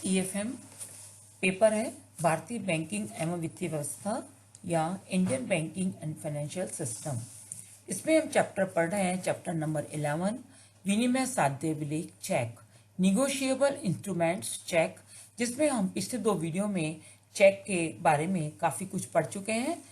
EFM paper है भारतीय banking एवं वित्तीय व्यवस्था या Indian banking and financial system. इसमें हम चैप्टर पढ़ रहे हैं, चैप्टर नंबर 11, विनिमय साध्य विलेख चेक, निगोशिएबल इंस्ट्रूमेंट्स चेक, जिसमें हम पिछले 2 वीडियो में चेक के बारे में काफ़ी कुछ पढ़ चुके हैं।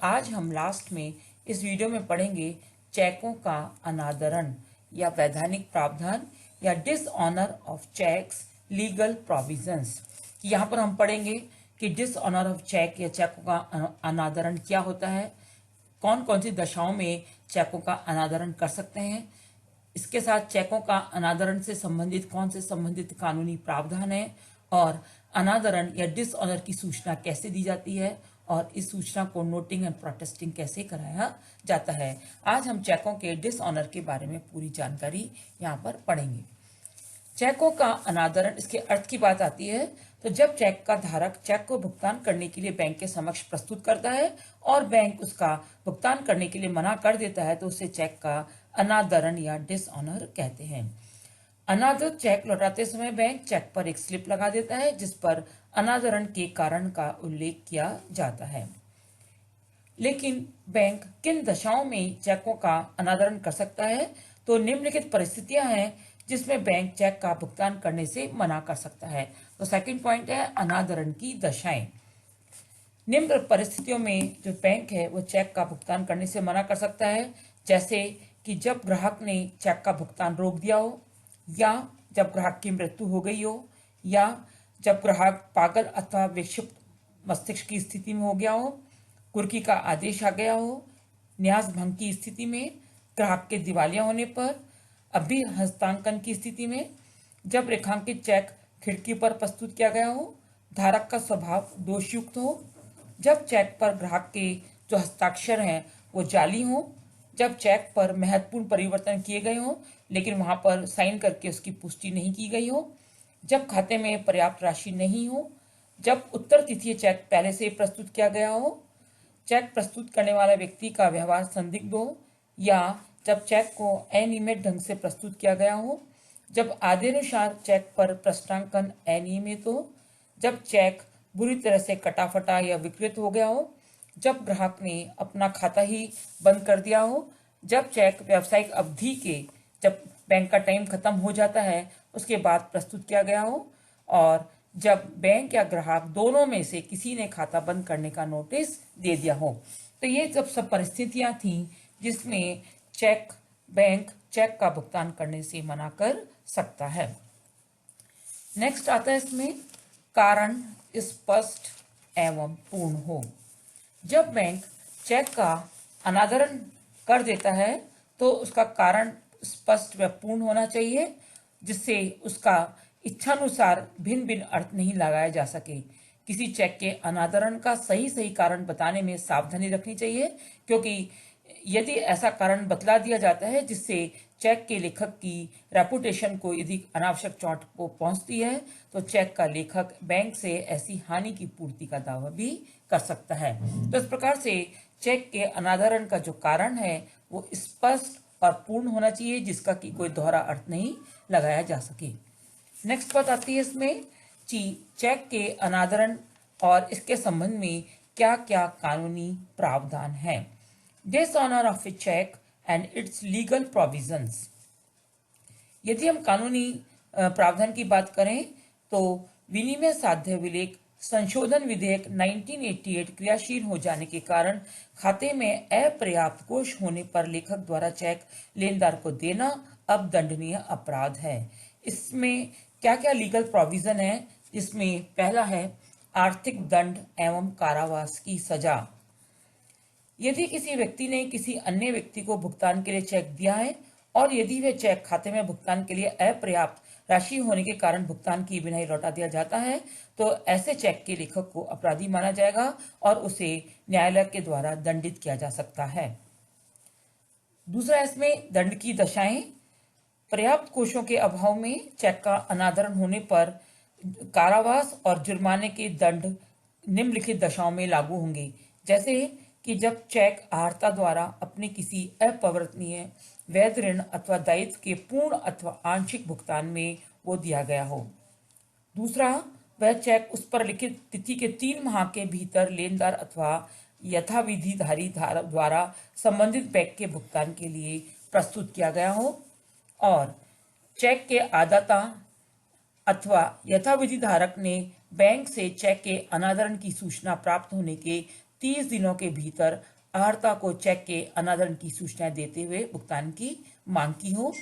आज हम लास्ट में इस वीडियो में पढ़ेंगे चेकों का अनादरण या वैधानिक प्रावधान या dishonour of cheques legal provisions. यहाँ पर हम पढ़ेंगे कि डिसऑनर ऑफ चेक या चेकों का अनादरण क्या होता है, कौन कौन सी दशाओं में चेकों का अनादरण कर सकते हैं, इसके साथ चेकों का अनादरण से संबंधित कौन से संबंधित कानूनी प्रावधान है और अनादरण या डिसऑनर की सूचना कैसे दी जाती है और इस सूचना को नोटिंग एंड प्रोटेस्टिंग कैसे कराया जाता है। आज हम चेकों के डिसऑनर के बारे में पूरी जानकारी यहाँ पर पढ़ेंगे। चेकों का अनादरण, इसके अर्थ की बात आती है तो जब चेक का धारक चेक को भुगतान करने के लिए बैंक के समक्ष प्रस्तुत करता है और बैंक उसका भुगतान करने के लिए मना कर देता है तो उसे चेक का अनादरण या डिसऑनर कहते हैं। अनादृत चेक लौटाते समय बैंक चेक पर एक स्लिप लगा देता है जिस पर अनादरण के कारण का उल्लेख किया जाता है। लेकिन बैंक किन दशाओं में चेकों का अनादरण कर सकता है? तो निम्नलिखित परिस्थितियां हैं जिसमें बैंक चेक का भुगतान करने से मना कर सकता है। तो सेकंड पॉइंट है अनादरण की दशाएं। निम्न परिस्थितियों में जो बैंक है वो चेक का भुगतान करने से मना कर सकता है, जैसे कि जब ग्राहक ने चेक का भुगतान रोक दिया हो, या जब ग्राहक की मृत्यु हो गई हो, या जब ग्राहक पागल अथवा विक्षिप्त मस्तिष्क की स्थिति में हो गया हो, कुर्की का आदेश आ गया हो, न्यास भंग की स्थिति में, ग्राहक के दिवालिया होने पर, अभी हस्तांकन की स्थिति में, जब रेखांकित चेक खिड़की पर प्रस्तुत किया गया हो, धारक का स्वभाव दोषयुक्त हो, जब चेक पर ग्राहक के जो हस्ताक्षर हैं वो जाली हो, जब चेक पर महत्वपूर्ण परिवर्तन किए गए हो लेकिन वहां पर साइन करके उसकी पुष्टि नहीं की गई हो, जब खाते में पर्याप्त राशि नहीं हो, जब उत्तर तिथि चेक पहले से प्रस्तुत किया गया हो, चेक प्रस्तुत करने वाला व्यक्ति का व्यवहार संदिग्ध हो, या जब चेक को अनियमित ढंग से प्रस्तुत किया गया हो, जब आदेशानुसार चेक पर प्रश्नांकन अनियमित हो, जब चेक बुरी तरह से कटा-फटा या विकृत हो गया हो, जब ग्राहक ने अपना खाता ही बंद कर दिया हो, जब चेक व्यावसायिक अवधि के, जब बैंक का टाइम खत्म हो जाता है उसके बाद प्रस्तुत किया गया हो, और जब बैंक या ग्राहक दोनों में से किसी ने खाता बंद करने का नोटिस दे दिया हो। तो ये सब परिस्थितियां थी जिसमें बैंक चेक का भुगतान करने से मना कर सकता है। नेक्स्ट आता है इसमें कारण स्पष्ट एवं पूर्ण हो। जब बैंक चेक का अनादरण कर देता है तो उसका कारण स्पष्ट व पूर्ण होना चाहिए, जिससे उसका इच्छानुसार भिन्न भिन्न अर्थ नहीं लगाया जा सके। किसी चेक के अनादरण का सही कारण बताने में सावधानी रखनी चाहिए, क्योंकि यदि ऐसा कारण बतला दिया जाता है जिससे चेक के लेखक की रेपुटेशन को यदि अनावश्यक चोट को पहुंचती है तो चेक का लेखक बैंक से ऐसी हानि की पूर्ति का दावा भी कर सकता है। तो इस प्रकार से चेक के अनादरण का जो कारण है वो स्पष्ट और पूर्ण होना चाहिए, जिसका कि कोई दोहरा अर्थ नहीं लगाया जा सके। नेक्स्ट बात आती है इसमें चेक के अनादरण और इसके संबंध में क्या क्या कानूनी प्रावधान है। Dishonour of a cheque and its legal provisions. यदि हम कानूनी प्रावधान की बात करें तो विनिमय साध्य विलेख संशोधन विधेयक 1988 क्रियाशील हो जाने के कारण खाते में अपर्याप्त कोष होने पर लेखक द्वारा चेक लेनदार को देना अब दंडनीय अपराध है। इसमें क्या क्या लीगल प्रोविजन है, जिसमें पहला है आर्थिक दंड एवं कारावास की सजा। यदि किसी व्यक्ति ने किसी अन्य व्यक्ति को भुगतान के लिए चेक दिया है और यदि वह चेक खाते में भुगतान के लिए अपर्याप्त राशि होने के कारण भुगतान किए बिना ही लौटा दिया जाता है तो ऐसे चेक के लेखक को अपराधी माना जाएगा और उसे न्यायालय के द्वारा दंडित किया जा सकता है। दूसरा इसमें दंड की दशाएं। पर्याप्त कोषों के अभाव में चेक का अनादरण होने पर कारावास और जुर्माने के दंड निम्नलिखित दशाओं में लागू होंगे, जैसे कि जब चेक आहर्ता द्वारा अपने किसी अपरिवर्तनीय वैध ऋण अथवा दायित्व के पूर्ण अथवा आंशिक भुगतान में वो दिया गया हो। दूसरा, वह चेक उस पर लिखित तिथि के 3 माह के भीतर लेनदार अथवा यथाविधिधारी द्वारा संबंधित बैंक के भुगतान के लिए प्रस्तुत किया गया हो। और चेक के आदाता अथवा यथाविधि धारक ने बैंक से चेक के अनादरण की सूचना प्राप्त होने के 30 दिनों के भीतर आहर्ता को चेक के अनादरण की सूचना देते हुए भुगतान की मांग की हो।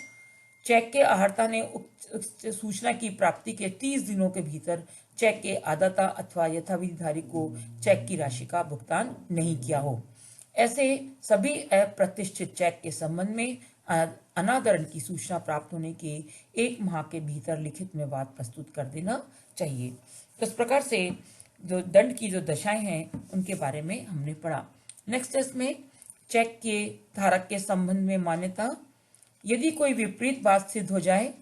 चेक के आहर्ता ने उक्त सूचना की प्राप्ति के 30 दिनों के भीतर चेक के आदाता अथवा यथाविधिधारी को चेक की राशि का भुगतान नहीं किया हो। ऐसे सभी अप्रतिष्ठित चेक के संबंध में अनादरण की सूचना प्राप्त होने के 1 माह के भीतर लिखित में वाद प्रस्तुत कर देना चाहिए। तो इस प्रकार से जो दंड की जो दशाएं हैं उनके बारे में हमने पढ़ा। नेक्स्ट इसमें चेक के धारक के संबंध में मान्यता। यदि कोई विपरीत बात सिद्ध हो जाए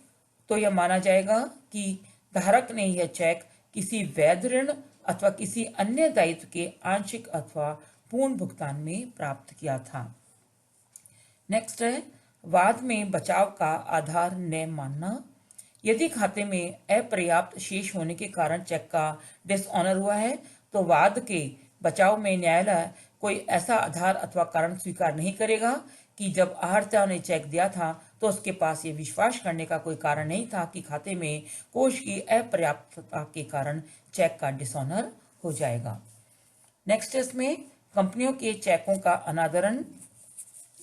तो यह माना जाएगा कि धारक ने यह चेक किसी वैध ऋण अथवा किसी अन्य दायित्व के आंशिक अथवा पूर्ण भुगतान में प्राप्त किया था। नेक्स्ट है वाद में बचाव का आधार न मानना। यदि खाते में अपर्याप्त शेष होने के कारण चेक का डिसऑनर हुआ है तो वाद के बचाव में न्यायालय कोई ऐसा आधार अथवा कारण स्वीकार नहीं करेगा कि जब आहर्ता ने चेक दिया था तो उसके पास ये विश्वास करने का कोई कारण नहीं था कि खाते में कोष की अपर्याप्तता के कारण चेक का डिसऑनर हो जाएगा। नेक्स्ट इसमें कंपनियों के चेकों का अनादरण।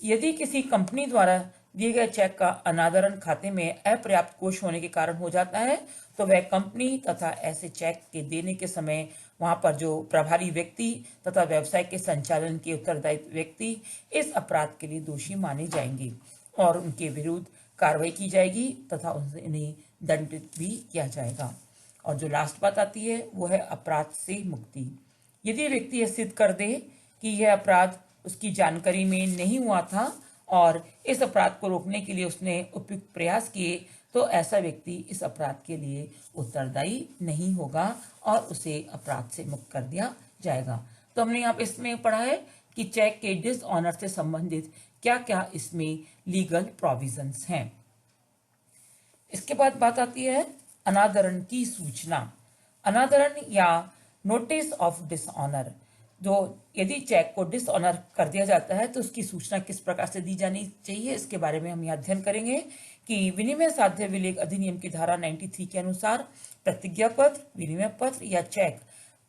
यदि किसी कंपनी द्वारा दिए गए चेक का अनादरण खाते में अपर्याप्त कोष होने के कारण हो जाता है तो वह कंपनी तथा ऐसे चेक के देने के समय वहां पर जो प्रभारी व्यक्ति तथा व्यवसाय के संचालन के उत्तरदायित्व व्यक्ति इस अपराध के लिए दोषी माने जाएंगे और उनके विरुद्ध कार्रवाई की जाएगी तथा उन्हें दंडित भी किया जाएगा। और जो लास्ट बात आती है वो है अपराध से मुक्ति। यदि व्यक्ति यह सिद्ध कर दे कि यह अपराध उसकी जानकारी में नहीं हुआ था और इस अपराध को रोकने के लिए उसने उपयुक्त प्रयास किए तो ऐसा व्यक्ति इस अपराध के लिए उत्तरदायी नहीं होगा और उसे अपराध से मुक्त कर दिया जाएगा। तो हमने यहाँ पे इसमें पढ़ा है कि चेक के डिसऑनर से संबंधित क्या क्या इसमें लीगल प्रोविजंस हैं। इसके बाद बात आती है अनादरण की सूचना। अनादरण या नोटिस ऑफ डिसऑनर, जो यदि चेक को डिसऑनर कर दिया जाता है तो उसकी सूचना किस प्रकार से दी जानी चाहिए इसके बारे में हम यहाँ अध्ययन करेंगे कि विनिमय साध्य विलेख अधिनियम की धारा 93 के अनुसार प्रतिज्ञा पत्र, विनिमय पत्र या चेक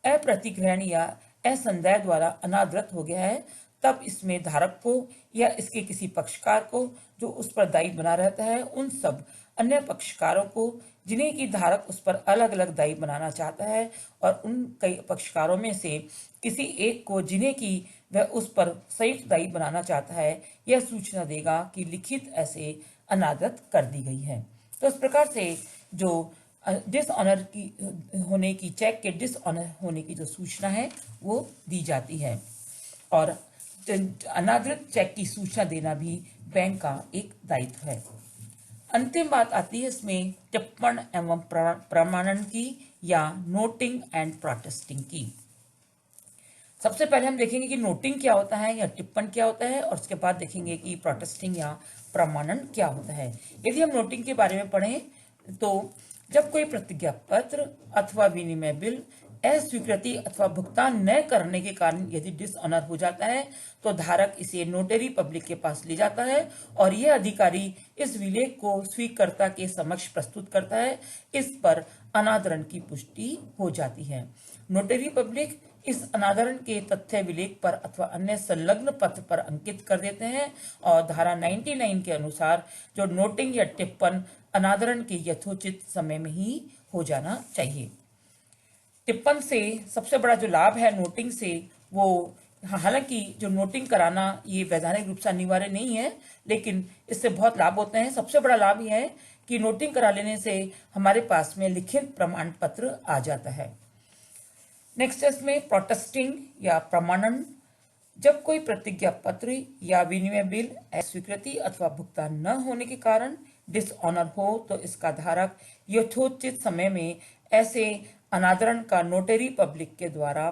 अप्रतिग्रहण या असंदेह द्वारा अनादृत हो गया है तब इसमें धारक को या इसके किसी पक्षकार को जो उस पर दायी बना रहता है उन सब अन्य पक्षकारों को जिन्हें की धारक उस पर अलग अलग दायी बनाना चाहता है और उन कई पक्षकारों में से किसी एक को जिन्हें की वह उस पर संयुक्त दायी बनाना चाहता है यह सूचना देगा कि लिखित ऐसे अनादत कर दी गई है। तो इस प्रकार से जो डिसऑनर की होने की चेक के डिसऑनर होने की जो सूचना है वो दी जाती है और अनादृत चेक की सूचना देना भी बैंक का एक दायित्व है। अंतिम बात आती है इसमें टिप्पण एवं प्रमाणन की या नोटिंग एंड प्रोटेस्टिंग की। सबसे पहले हम देखेंगे कि नोटिंग क्या होता है या टिप्पण क्या होता है और उसके बाद देखेंगे कि प्रोटेस्टिंग या प्रमाणन क्या होता है। यदि हम नोटिंग के बारे में पढ़ें तो जब कोई प्रतिज्ञा पत्र अथवा विनिमय बिल अस्वीकृति अथवा भुगतान न करने के कारण यदि डिसऑनर हो जाता है तो धारक इसे नोटरी पब्लिक के पास ले जाता है और यह अधिकारी इस विलेख को स्वीकर्ता के समक्ष प्रस्तुत करता है। इस पर अनादरण की पुष्टि हो जाती है। नोटरी पब्लिक इस अनादरण के तथ्य विलेख पर अथवा अन्य संलग्न पत्र पर अंकित कर देते हैं और धारा 99 के अनुसार जो नोटिंग या टिप्पण अनादरण के यथोचित समय में ही हो जाना चाहिए। टिप्पण से सबसे बड़ा जो लाभ है नोटिंग से वो, हालांकि जो नोटिंग कराना ये वैधानिक रूप से अनिवार्य नहीं है लेकिन इससे बहुत लाभ होते हैं। सबसे बड़ा लाभ यह है कि नोटिंग करा लेने से हमारे पास में लिखित प्रमाण पत्र आ जाता है। नेक्स्ट इसमें प्रोटेस्टिंग या प्रमाणन। जब कोई प्रतिज्ञा पत्र या विनिमय बिल अस्वीकृति अथवा भुगतान न होने के कारण डिसऑनर हो तो इसका धारक यथोचित समय में ऐसे अनादरण का नोटरी पब्लिक के द्वारा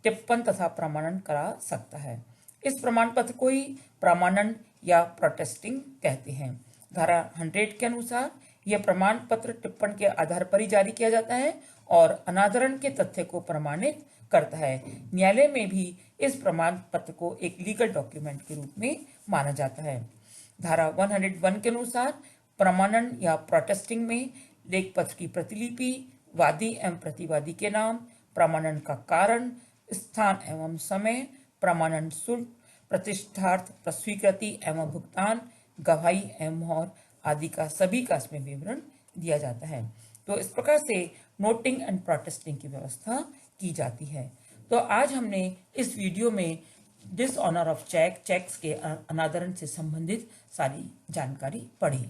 टिप्पण तथा प्रमाणन करा सकता है। इस प्रमाण पत्र को ही प्रमाणन या प्रोटेस्टिंग कहते हैं। धारा 100 के अनुसार यह प्रमाण पत्र टिप्पण के आधार पर ही जारी किया जाता है और अनादरण के तथ्य को प्रमाणित करता है। न्यायालय में भी इस प्रमाण पत्र को एक लीगल डॉक्यूमेंट के रूप में माना जाता है। धारा 101 के अनुसार प्रमाणन या प्रोटेस्टिंग में लेख पत्र की प्रतिलिपि, वादी एवं प्रतिवादी के नाम, प्रमाणन का कारण, स्थान एवं समय, प्रमाणन शुल्क, प्रतिष्ठार्थ प्रस्वीकृति एवं भुगतान, गवाही एवं मोहर आदि का सभी का इसमें विवरण दिया जाता है। तो इस प्रकार से नोटिंग एंड प्रोटेस्टिंग की व्यवस्था की जाती है। तो आज हमने इस वीडियो में डिसऑनर ऑफ चेक्स के अनादरण से संबंधित सारी जानकारी पढ़ी।